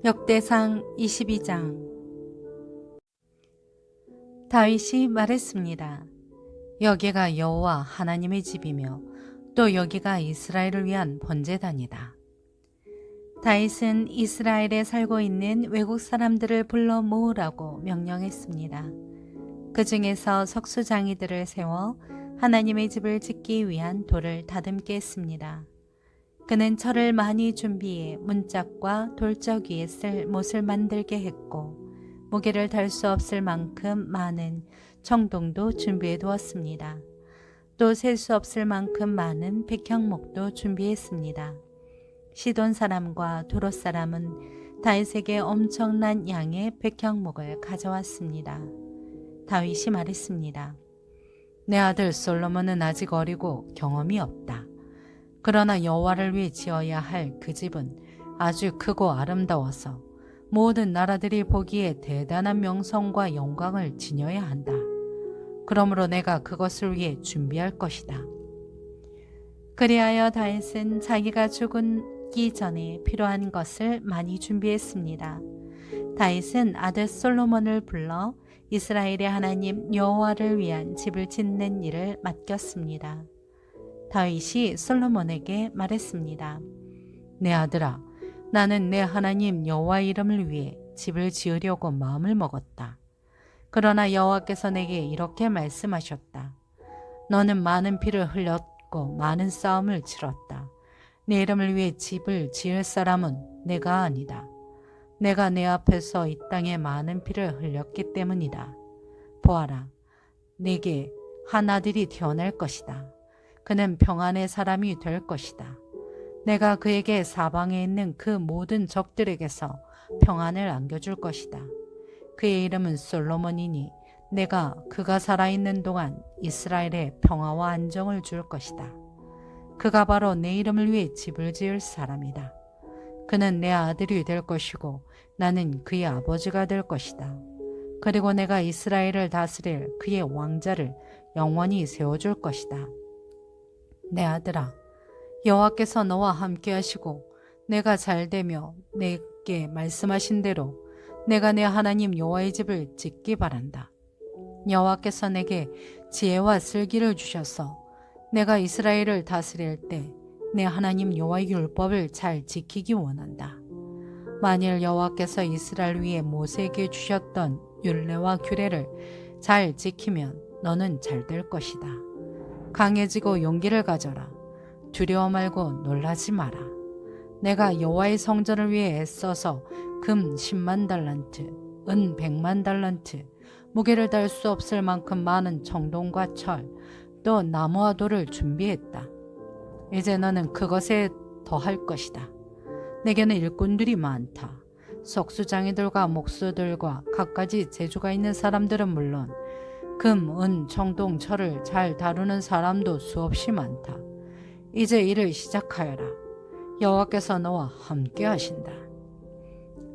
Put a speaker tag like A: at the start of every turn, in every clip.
A: 역대상 22장. 다윗이 말했습니다. 여기가 여호와 하나님의 집이며 또 여기가 이스라엘을 위한 번제단이다. 다윗은 이스라엘에 살고 있는 외국 사람들을 불러 모으라고 명령했습니다. 그 중에서 석수장이들을 세워 하나님의 집을 짓기 위한 돌을 다듬게 했습니다. 그는 철을 많이 준비해 문짝과 돌적 위에 쓸 못을 만들게 했고 무게를 달 수 없을 만큼 많은 청동도 준비해 두었습니다. 또 셀 수 없을 만큼 많은 백향목도 준비했습니다. 시돈 사람과 두롯 사람은 다윗에게 엄청난 양의 백향목을 가져왔습니다. 다윗이 말했습니다. 내 아들 솔로몬은 아직 어리고 경험이 없다. 그러나 여호와를 위해 지어야 할 그 집은 아주 크고 아름다워서 모든 나라들이 보기에 대단한 명성과 영광을 지녀야 한다. 그러므로 내가 그것을 위해 준비할 것이다. 그리하여 다윗은 자기가 죽기 전에 필요한 것을 많이 준비했습니다. 다윗은 아들 솔로몬을 불러 이스라엘의 하나님 여호와를 위한 집을 짓는 일을 맡겼습니다. 다윗이 솔로몬에게 말했습니다. 내 아들아, 나는 내 하나님 여호와 이름을 위해 집을 지으려고 마음을 먹었다. 그러나 여호와께서 내게 이렇게 말씀하셨다. 너는 많은 피를 흘렸고 많은 싸움을 치렀다. 내 이름을 위해 집을 지을 사람은 내가 아니다. 내가 내 앞에서 이 땅에 많은 피를 흘렸기 때문이다. 보아라, 내게 한 아들이 태어날 것이다. 그는 평안의 사람이 될 것이다. 내가 그에게 사방에 있는 그 모든 적들에게서 평안을 안겨줄 것이다. 그의 이름은 솔로몬이니 내가 그가 살아있는 동안 이스라엘에 평화와 안정을 줄 것이다. 그가 바로 내 이름을 위해 집을 지을 사람이다. 그는 내 아들이 될 것이고 나는 그의 아버지가 될 것이다. 그리고 내가 이스라엘을 다스릴 그의 왕자를 영원히 세워줄 것이다. 내 아들아, 여호와께서 너와 함께 하시고 내가 잘되며 내게 말씀하신 대로 내가 내 하나님 여호와의 집을 짓기 바란다. 여호와께서 내게 지혜와 슬기를 주셔서 내가 이스라엘을 다스릴 때 내 하나님 여호와의 율법을 잘 지키기 원한다. 만일 여호와께서 이스라엘 위에 모세에게 주셨던 율례와 규례를 잘 지키면 너는 잘 될 것이다. 강해지고 용기를 가져라. 두려워 말고 놀라지 마라. 내가 여호와의 성전을 위해 애써서 금 10만 달란트, 은 100만 달란트, 무게를 달 수 없을 만큼 많은 청동과 철, 또 나무와 돌을 준비했다. 이제 너는 그것에 더할 것이다. 내게는 일꾼들이 많다. 석수장이들과 목수들과 갖가지 재주가 있는 사람들은 물론 금, 은, 청동, 철을 잘 다루는 사람도 수없이 많다. 이제 일을 시작하여라. 여호와께서 너와 함께 하신다.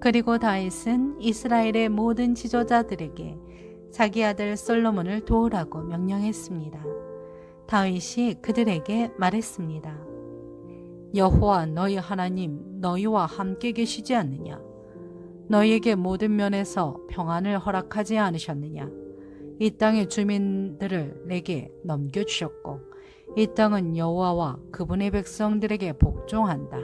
A: 그리고 다윗은 이스라엘의 모든 지도자들에게 자기 아들 솔로몬을 도우라고 명령했습니다. 다윗이 그들에게 말했습니다. 여호와 너희 하나님 너희와 함께 계시지 않느냐? 너희에게 모든 면에서 평안을 허락하지 않으셨느냐? 이 땅의 주민들을 내게 넘겨주셨고 이 땅은 여호와와 그분의 백성들에게 복종한다.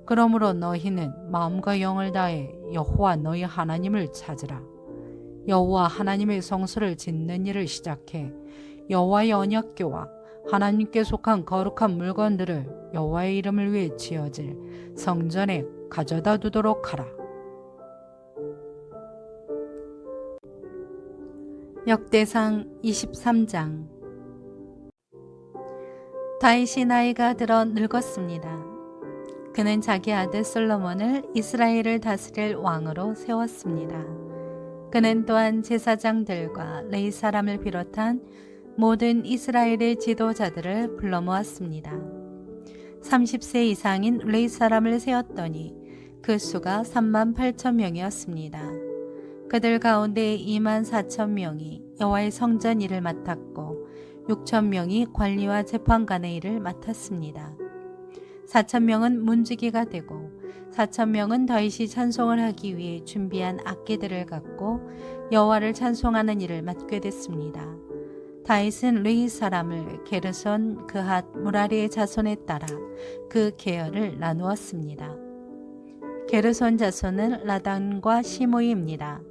A: 그러므로 너희는 마음과 영을 다해 여호와 너희 하나님을 찾으라. 여호와 하나님의 성소를 짓는 일을 시작해 여호와의 언약궤와 하나님께 속한 거룩한 물건들을 여호와의 이름을 위해 지어질 성전에 가져다 두도록 하라. 역대상 23장. 다윗이 나이가 들어 늙었습니다. 그는 자기 아들 솔로몬을 이스라엘을 다스릴 왕으로 세웠습니다. 그는 또한 제사장들과 레위 사람을 비롯한 모든 이스라엘의 지도자들을 불러 모았습니다. 30세 이상인 레위 사람을 세웠더니 그 수가 3만 8천 명이었습니다. 그들 가운데 2만 4천 명이 여호와의 성전 일을 맡았고 6천 명이 관리와 재판관의 일을 맡았습니다. 4천 명은 문지기가 되고 4,000명은 다윗이 찬송을 하기 위해 준비한 악기들을 갖고 여호와를 찬송하는 일을 맡게 됐습니다. 다윗은 르이 사람을 게르손, 그핫, 무라리의 자손에 따라 그 계열을 나누었습니다. 게르손 자손은 라단과 시므이입니다.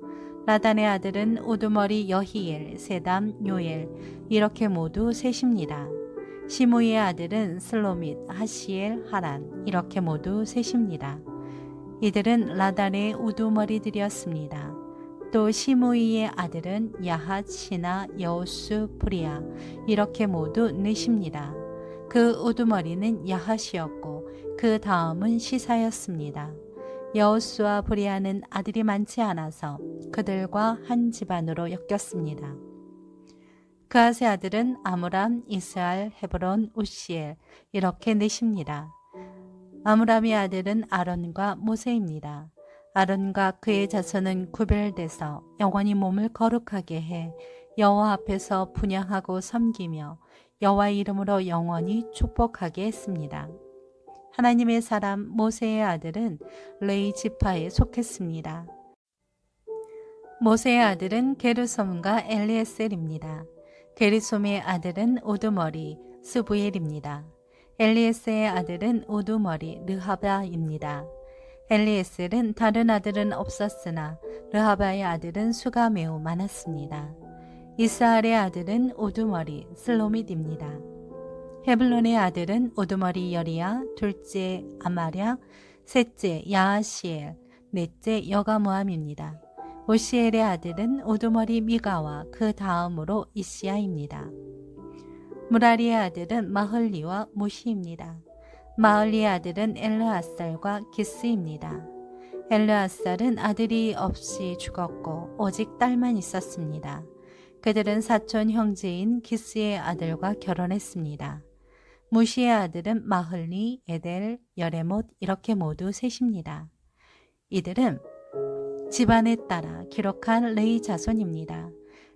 A: 라단의 아들은 우두머리 여히엘, 세담, 요엘 이렇게 모두 셋입니다. 시므이의 아들은 슬로밋, 하시엘, 하란 이렇게 모두 셋입니다. 이들은 라단의 우두머리들이었습니다. 또 시므이의 아들은 야핫, 시나, 여우수, 브리아 이렇게 모두 넷입니다. 그 우두머리는 야핫이었고 그 다음은 시사였습니다. 여우수와 브리아는 아들이 많지 않아서 그들과 한 집안으로 엮였습니다. 그앗의 아들은 아므람, 이스알, 헤브론, 우시엘 이렇게 넷입니다. 아므람의 아들은 아론과 모세입니다. 아론과 그의 자손은 구별돼서 영원히 몸을 거룩하게 해 여호와 앞에서 분향하고 섬기며 여호와의 이름으로 영원히 축복하게 했습니다. 하나님의 사람 모세의 아들은 레위 지파에 속했습니다. 모세의 아들은 게르솜과 엘리에셀입니다. 게르솜의 아들은 우두머리 스부엘입니다. 엘리에셀의 아들은 우두머리 르하바입니다. 엘리에셀은 다른 아들은 없었으나 르하바의 아들은 수가 매우 많았습니다. 이스알의 아들은 우두머리 슬로밋입니다. 헤블론의 아들은 우두머리 여리야, 둘째 아마랴, 셋째 야하시엘, 넷째 여가모함입니다. 오시엘의 아들은 우두머리 미가와 그 다음으로 이시야입니다. 무라리의 아들은 마흘리와 무시입니다. 마흘리의 아들은 엘르아살과 기스입니다. 엘르아살은 아들이 없이 죽었고 오직 딸만 있었습니다. 그들은 사촌 형제인 기스의 아들과 결혼했습니다. 무시의 아들은 마흘리, 에델, 여레못 이렇게 모두 셋입니다. 이들은 집안에 따라 기록한 레위 자손입니다.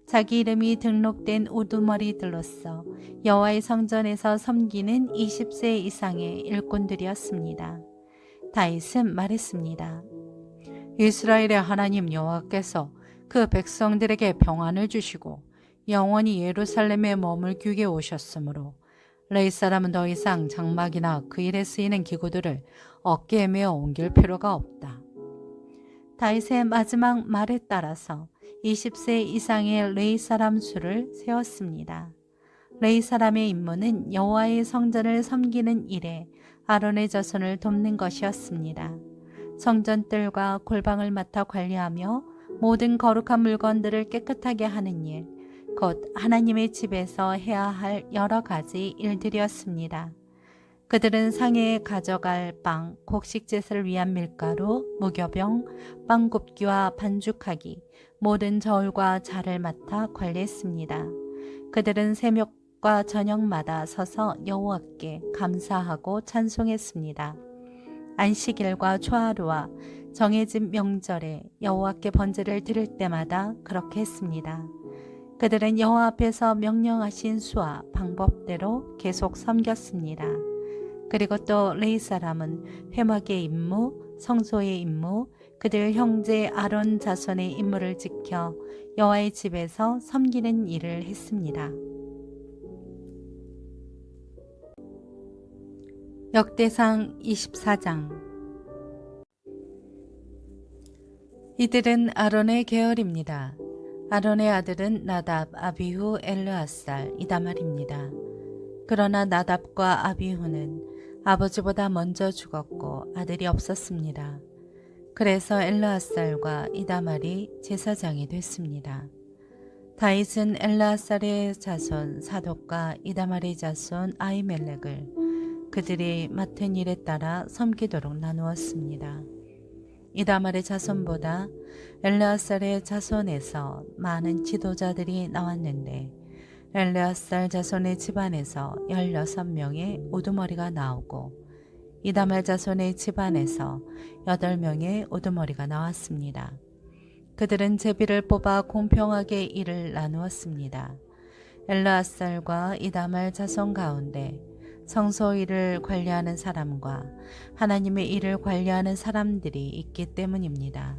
A: 자기 이름이 등록된 우두머리들로서 여호와의 성전에서 섬기는 20세 이상의 일꾼들이었습니다. 다윗은 말했습니다. 이스라엘의 하나님 여호와께서 그 백성들에게 평안을 주시고 영원히 예루살렘에 머물기게 오셨으므로 레위 사람은 더 이상 장막이나 그 일에 쓰이는 기구들을 어깨에 메어 옮길 필요가 없다. 다윗의 마지막 말에 따라서 20세 이상의 레위 사람 수를 세웠습니다. 레위 사람의 임무는 여호와의 성전을 섬기는 일에 아론의 자손을 돕는 것이었습니다. 성전뜰과 골방을 맡아 관리하며 모든 거룩한 물건들을 깨끗하게 하는 일, 곧 하나님의 집에서 해야 할 여러 가지 일들이었습니다. 그들은 상해에 가져갈 빵, 곡식제사를 위한 밀가루, 무교병, 빵 굽기와 반죽하기, 모든 저울과 자를 맡아 관리했습니다. 그들은 새벽과 저녁마다 서서 여호와께 감사하고 찬송했습니다. 안식일과 초하루와 정해진 명절에 여호와께 번제를 드릴 때마다 그렇게 했습니다. 그들은 여호와 앞에서 명령하신 수와 방법대로 계속 섬겼습니다. 그리고 또 레위 사람은 회막의 임무, 성소의 임무, 그들 형제 아론 자손의 임무를 지켜 여호와의 집에서 섬기는 일을 했습니다. 역대상 24장. 이들은 아론의 계열입니다. 아론의 아들은 나답, 아비후, 엘르아살, 이다말입니다. 그러나 나답과 아비후는 아버지보다 먼저 죽었고 아들이 없었습니다. 그래서 엘르아살과 이다말이 제사장이 됐습니다. 다윗은 엘르아살의 자손 사독과 이다말의 자손 아히멜렉을 그들이 맡은 일에 따라 섬기도록 나누었습니다. 이다말의 자손보다 엘르아살의 자손에서 많은 지도자들이 나왔는데 엘르아살 자손의 집안에서 16명의 우두머리가 나오고 이다말 자손의 집안에서 8명의 우두머리가 나왔습니다. 그들은 제비를 뽑아 공평하게 일을 나누었습니다. 엘르아살과 이다말 자손 가운데 성소 일을 관리하는 사람과 하나님의 일을 관리하는 사람들이 있기 때문입니다.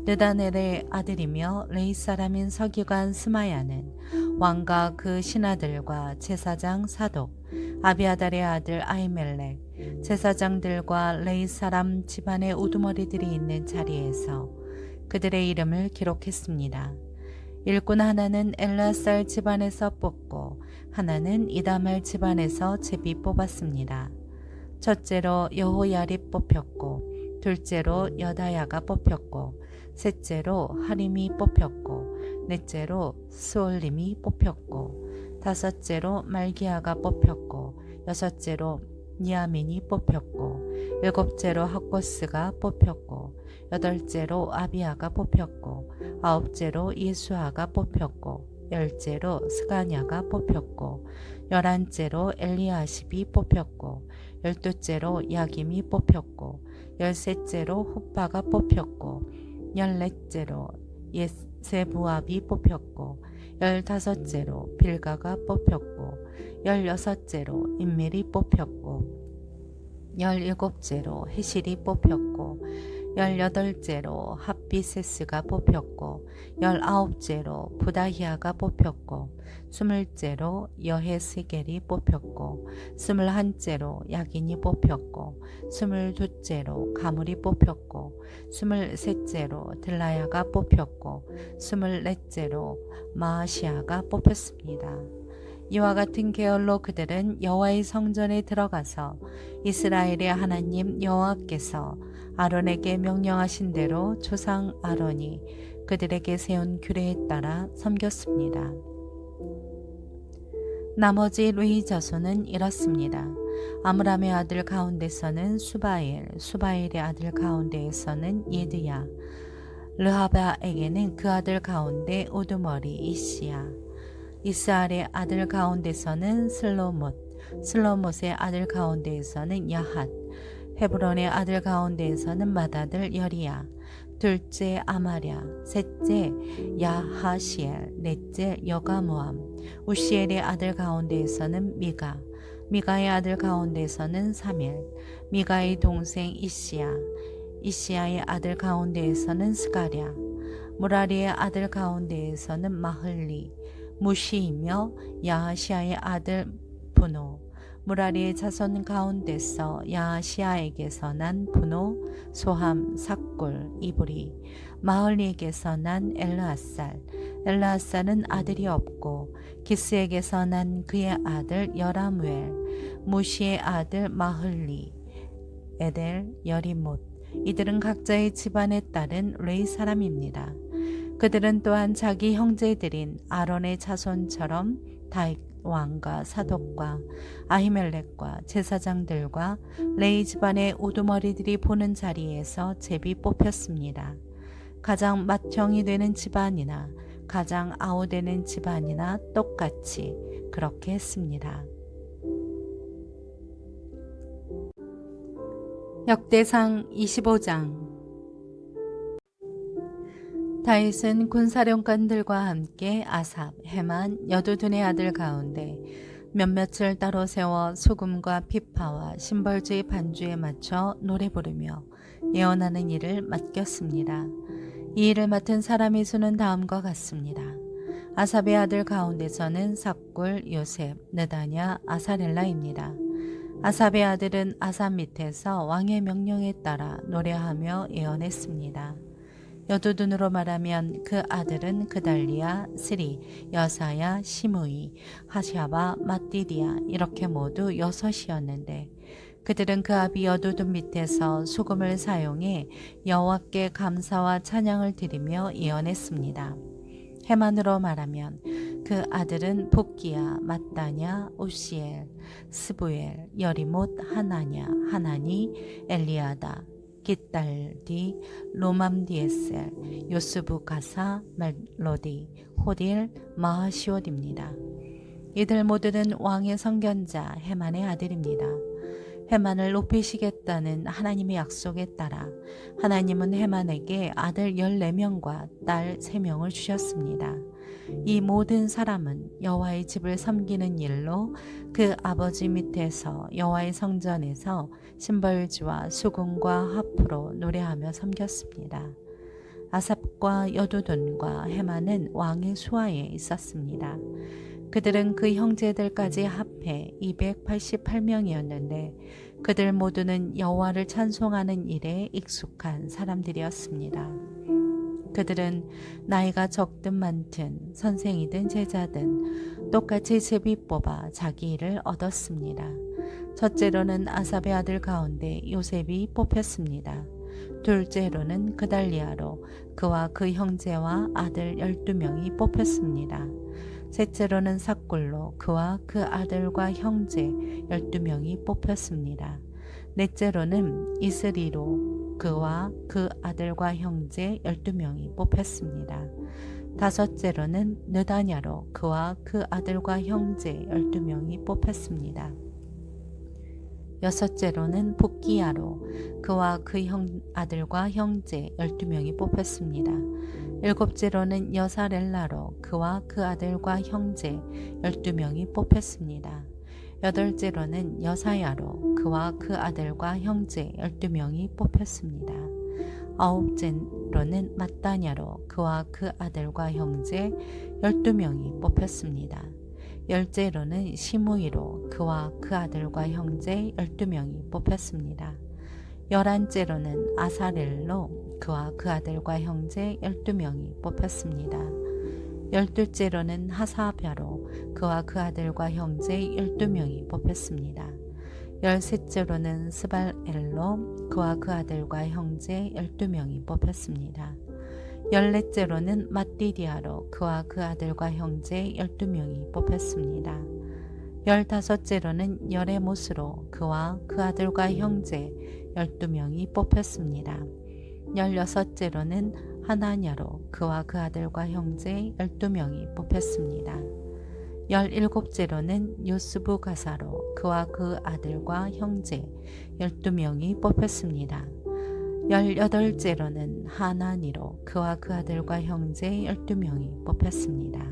A: 느다넬의 아들이며 레이 사람인 서기관 스마야는 왕과 그 신하들과 제사장 사독, 아비아달의 아들 아히멜렉, 제사장들과 레이 사람 집안의 우두머리들이 있는 자리에서 그들의 이름을 기록했습니다. 일꾼 하나는 엘라살 집안에서 뽑고 하나는 이다말 집안에서 제비 뽑았습니다. 첫째로 여호야립 뽑혔고 둘째로 여다야가 뽑혔고 셋째로 하림이 뽑혔고 넷째로 스올림이 뽑혔고 다섯째로 말기야가 뽑혔고 여섯째로 니아민이 뽑혔고 일곱째로 학고스가 뽑혔고 여덟째로 아비야가 뽑혔고 아홉째로 예수아가 뽑혔고 열째로 스가냐가 뽑혔고 열한째로 엘리아십이 뽑혔고 열두째로 야김이 뽑혔고 열셋째로 훗바가 뽑혔고 열넷째로 예세부압이 뽑혔고 열다섯째로 빌가가 뽑혔고 열여섯째로 인멜이 뽑혔고 열일곱째로 헤실이 뽑혔고 열여덟째로 핫비세스가 뽑혔고 열아홉째로 부다히아가 뽑혔고 스물째로 여헤스겔이 뽑혔고 스물한째로 야긴이 뽑혔고 스물두째로 가물이 뽑혔고 스물셋째로 들라야가 뽑혔고 스물넷째로 마아시아가 뽑혔습니다. 이와 같은 계열로 그들은 여호와의 성전에 들어가서 이스라엘의 하나님 여호와께서 아론에게 명령하신 대로 조상 아론이 그들에게 세운 규례에 따라 섬겼습니다. 나머지 레위 자손은 이렇습니다. 아므람의 아들 가운데서는 수바엘, 수바엘의 아들 가운데에서는 예드야, 르하바에게는 그 아들 가운데 우두머리 이시야, 이스알의 아들 가운데서는 슬로못, 슬로못의 아들 가운데에서는 야핫, 헤브론의 아들 가운데에서는 맏아들 여리야, 둘째 아마랴, 셋째 야하시엘, 넷째 여가무암, 우시엘의 아들 가운데에서는 미가, 미가의 아들 가운데에서는 사멜, 미가의 동생 이시야, 이시야의 아들 가운데에서는 스가랴, 무라리의 아들 가운데에서는 마흘리, 무시이며 야하시아의 아들 분노, 무라리의 자손 가운데서 야하시아에게서 난 분노, 소함, 삭골, 이브리, 마흘리에게서 난 엘르아살, 엘르아살은 아들이 없고 기스에게서 난 그의 아들 여라무엘, 무시의 아들 마흘리, 에델, 여리못, 이들은 각자의 집안에 따른 레위 사람입니다. 그들은 또한 자기 형제들인 아론의 자손처럼 다윗 왕과 사독과 아히멜렉과 제사장들과 레위 집안의 우두머리들이 보는 자리에서 제비 뽑혔습니다. 가장 맏형이 되는 집안이나 가장 아우되는 집안이나 똑같이 그렇게 했습니다. 역대상 25장. 다윗은 군사령관들과 함께 아삽, 헤만, 여두둔의 아들 가운데 몇몇을 따로 세워 소금과 피파와 심벌주의 반주에 맞춰 노래 부르며 예언하는 일을 맡겼습니다. 이 일을 맡은 사람의 수는 다음과 같습니다. 아삽의 아들 가운데서는 삭골, 요셉, 느다냐, 아사렐라입니다. 아삽의 아들은 아삽 밑에서 왕의 명령에 따라 노래하며 예언했습니다. 여두둔으로 말하면 그 아들은 그달리야, 스리, 여사야, 시므이, 하샤바, 마띠디야 이렇게 모두 6이었는데 그들은 그 아비 여두둔 밑에서 소금을 사용해 여호와께 감사와 찬양을 드리며 예언했습니다. 헤만으로 말하면 그 아들은 복기야, mat다냐, 우시엘, 스부엘, 여리못, 하나냐, 하나니, 엘리아다, 깃달디, 로맘디에셀, 요스부 가사, 멜로디, 호딜, 마하시옷입니다. 이들 모두는 왕의 선견자 헤만의 아들입니다. 헤만을 높이시겠다는 하나님의 약속에 따라 하나님은 헤만에게 아들 14명과 딸 3명을 주셨습니다. 이 모든 사람은 여호와의 집을 섬기는 일로 그 아버지 밑에서 여호와의 성전에서 심벌지와 수금과 하프로 노래하며 섬겼습니다. 아삽과 여두둔과 헤만은 왕의 수하에 있었습니다. 그들은 그 형제들까지 합해 288명이었는데 그들 모두는 여호와를 찬송하는 일에 익숙한 사람들이었습니다. 그들은 나이가 적든 많든 선생이든 제자든 똑같이 제비 뽑아 자기 일을 얻었습니다. 첫째로는 아삽의 아들 가운데 요셉이 뽑혔습니다. 둘째로는 그달리아로 그와 그 형제와 아들 12명이 뽑혔습니다. 셋째로는 삭굴로 그와 그 아들과 형제 12명이 뽑혔습니다. 넷째로는 이스리로 그와 그 아들과 형제 12명이 뽑혔습니다. 다섯째로는 느다냐로 그와 그 아들과 형제 12명이 뽑혔습니다. 여섯째로는 북기야로 그와 그 아들과 형제 12명이 뽑혔습니다. 일곱째로는 여사렐라로 그와 그 아들과 형제 12명이 뽑혔습니다. 여덟째로는 여사야로 그와 그 아들과 형제 12명이 뽑혔습니다. 아홉째로는 mat다냐로 그와 그 아들과 형제 12명이 뽑혔습니다. 열째로는 시므이로 그와 그 아들과 형제 12명이 뽑혔습니다. 열한째로는 아사렐로 그와 그 아들과 형제 12명이 뽑혔습니다. 열둘째로는 하사벼로 그와 그 아들과 형제 12명이 뽑혔습니다. 열셋째로는 스발엘로 그와 그 아들과 형제 12명이 뽑혔습니다. 열넷째로는 mat디디아로 그와 그 아들과 형제 12명이 뽑혔습니다. 열다섯째로는 여레못으로 그와 그 아들과 형제 12명이 뽑혔습니다. 열여섯째로는 하나냐로 그와 그 아들과 형제 12명이 뽑혔습니다. 열일곱째로는 요스부 가사로 그와 그 아들과 형제 12명이 뽑혔습니다. 열여덟째로는 하나니로 그와 그 아들과 형제 12명이 뽑혔습니다.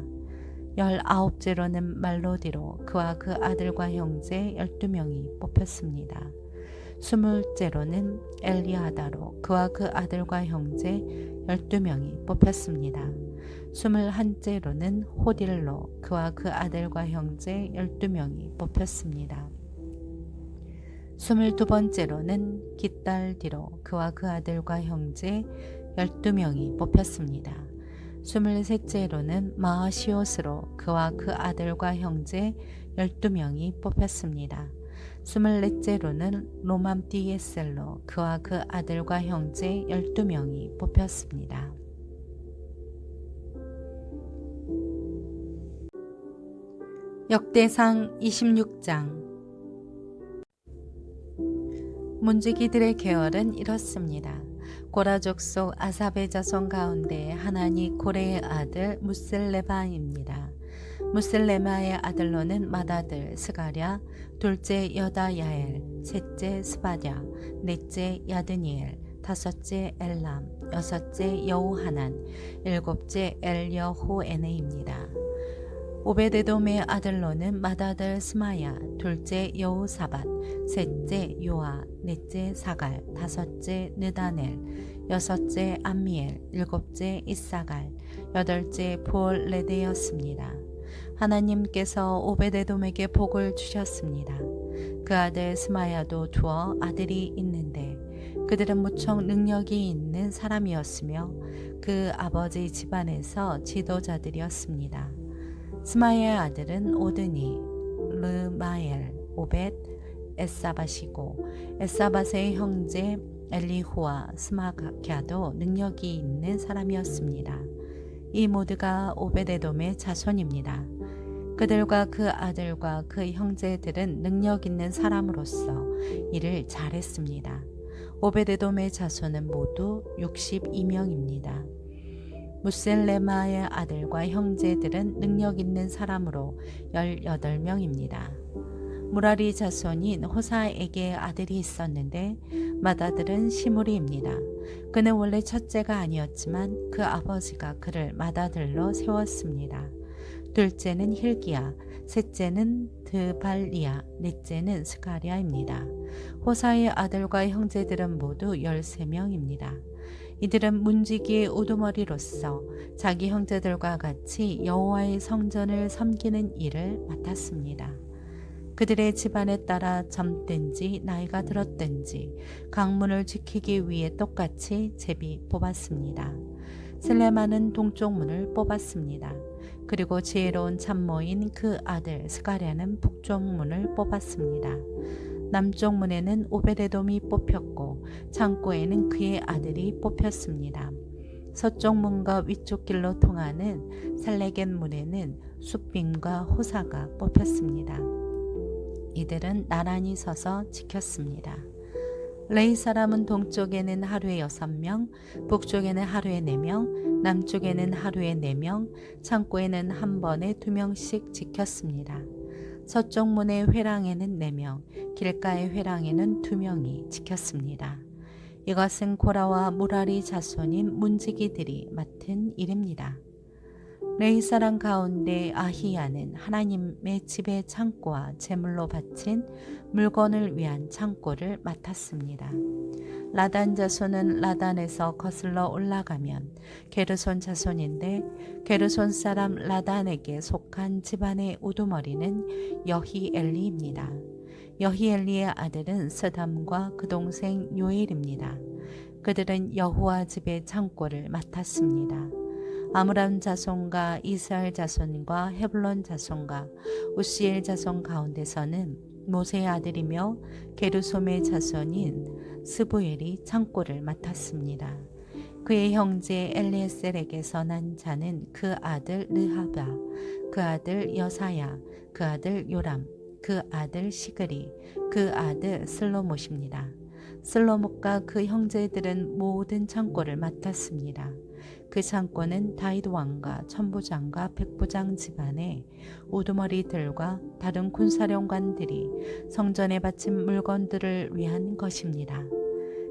A: 열아홉째로는 말로디로 그와 그 아들과 형제 12명이 뽑혔습니다. 스물째로는 엘리아다로 그와 그 아들과 형제 12명이 뽑혔습니다. 스물한째로는 호딜로 그와 그 아들과 형제 12명이 뽑혔습니다. 스물두번째로는 깃달디로 그와 그 아들과 형제 12명이 뽑혔습니다. 스물셋째로는 마아시옷으로 그와 그 아들과 형제 12명이 뽑혔습니다. 스물넷째로는 로맘디에셀로 그와 그 아들과 형제 12명이 뽑혔습니다. 역대상 26장. 문지기들의 계열은 이렇습니다. 고라 족속 아삽의 자손 가운데 하나니 고레의 아들 무슬레바입니다. 무슬레마의 아들로는 맏아들 스가랴, 둘째 여다야엘, 셋째 스바랴, 넷째 야드니엘, 다섯째 엘람, 여섯째 여호하난, 일곱째 엘여호에네입니다. 오베데돔의 아들로는 맏아들 스마야, 둘째 여호사밧, 셋째 요아, 넷째 사갈, 다섯째 느다넬, 여섯째 암미엘, 일곱째 이사갈, 여덟째 부올레데였습니다. 하나님께서 오베데돔에게 복을 주셨습니다. 그 아들 스마야도 두어 아들이 있는데 그들은 무척 능력이 있는 사람이었으며 그 아버지 집안에서 지도자들이었습니다. 스마야의 아들은 오드니, 르마엘, 오벳, 에사밧이고 에사밧의 형제 엘리후와 스마갸도 능력이 있는 사람이었습니다. 이 모두가 오베데돔의 자손입니다. 그들과 그 아들과 그 형제들은 능력 있는 사람으로서 일을 잘했습니다. 오베데돔의 자손은 모두 62명입니다. 무셀레마의 아들과 형제들은 능력 있는 사람으로 18명입니다. 무라리 자손인 호사에게 아들이 있었는데 맏아들은 시므리입니다. 그는 원래 첫째가 아니었지만 그 아버지가 그를 맏아들로 세웠습니다. 둘째는 힐기야, 셋째는 드발리야, 넷째는 스가랴입니다. 호사의 아들과 형제들은 모두 13명입니다. 이들은 문지기의 우두머리로서 자기 형제들과 같이 여호와의 성전을 섬기는 일을 맡았습니다. 그들의 집안에 따라 젊든지 나이가 들었든지 강문을 지키기 위해 똑같이 제비 뽑았습니다. 슬레만은 동쪽 문을 뽑았습니다. 그리고 지혜로운 참모인 그 아들 스가랴는 북쪽 문을 뽑았습니다. 남쪽 문에는 오베데돔이 뽑혔고 창고에는 그의 아들이 뽑혔습니다. 서쪽 문과 위쪽 길로 통하는 살레겟 문에는 숫빔과 호사가 뽑혔습니다. 이들은 나란히 서서 지켰습니다. 레위 사람은 동쪽에는 하루에 6명, 북쪽에는 하루에 4명, 남쪽에는 하루에 4명, 창고에는 한 번에 2명씩 지켰습니다. 서쪽 문의 회랑에는 4명, 길가의 회랑에는 2명이 지켰습니다. 이것은 고라와 무라리 자손인 문지기들이 맡은 일입니다. 레위 사람 가운데 아히야는 하나님의 집의 창고와 제물로 바친 물건을 위한 창고를 맡았습니다. 라단 자손은 라단에서 거슬러 올라가면 게르손 자손인데 게르손 사람 라단에게 속한 집안의 우두머리는 여히엘리입니다. 여히엘리의 아들은 스담과 그 동생 요엘입니다. 그들은 여호와 집의 창고를 맡았습니다. 아므람 자손과 이스라엘 자손과 헤블론 자손과 우시엘 자손 가운데서는 모세의 아들이며 게르솜의 자손인 스부엘이 창고를 맡았습니다. 그의 형제 엘리에셀에게서 난 자는 그 아들 르하바, 그 아들 여사야, 그 아들 요람, 그 아들 시그리, 그 아들 슬로못입니다. 슬로못과 그 형제들은 모든 창고를 맡았습니다. 그 창고는 다윗 왕과 천부장과 백부장 집안의 우두머리들과 다른 군사령관들이 성전에 바친 물건들을 위한 것입니다.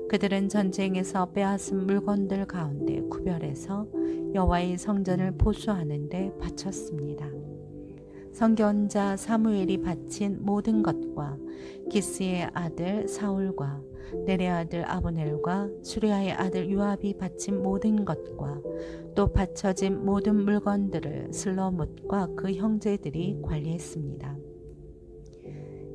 A: 그들은 전쟁에서 빼앗은 물건들 가운데 구별해서 여호와의 성전을 보수하는 데 바쳤습니다. 선견자 사무엘이 바친 모든 것과 기스의 아들 사울과 네레의 아들 아브넬과 수리아의 아들 요압이 바친 모든 것과 또 바쳐진 모든 물건들을 슬로못과 그 형제들이 관리했습니다.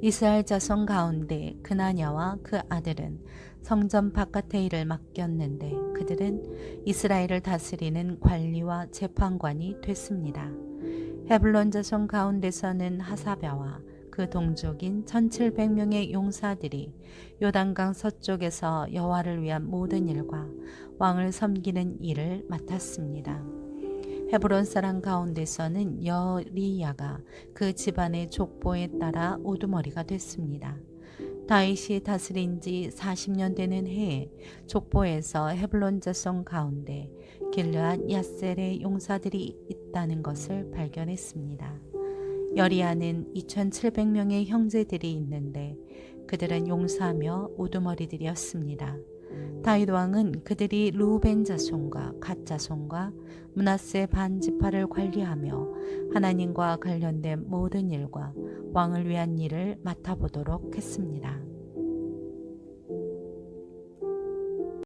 A: 이스라엘 자손 가운데 그나냐와 그 아들은 성전 바깥의 일을 맡겼는데 그들은 이스라엘을 다스리는 관리와 재판관이 됐습니다. 헤블론 자손 가운데서는 하사랴와 그 동족인 1700명의 용사들이 요단강 서쪽에서 여호와를 위한 모든 일과 왕을 섬기는 일을 맡았습니다. 헤브론 사람 가운데서는 여리야가 그 집안의 족보에 따라 우두머리가 됐습니다. 다윗이 다스린 지 40년 되는 해에 족보에서 헤블론 자손 가운데 길르앗 야셀의 용사들이 있다는 것을 발견했습니다. 여리야는 2700명의 형제들이 있는데 그들은 용사며 우두머리들이었습니다. 다윗 왕은 그들이 르우벤 자손과 갓 자손과 므낫세 반 지파를 관리하며 하나님과 관련된 모든 일과 왕을 위한 일을 맡아보도록 했습니다.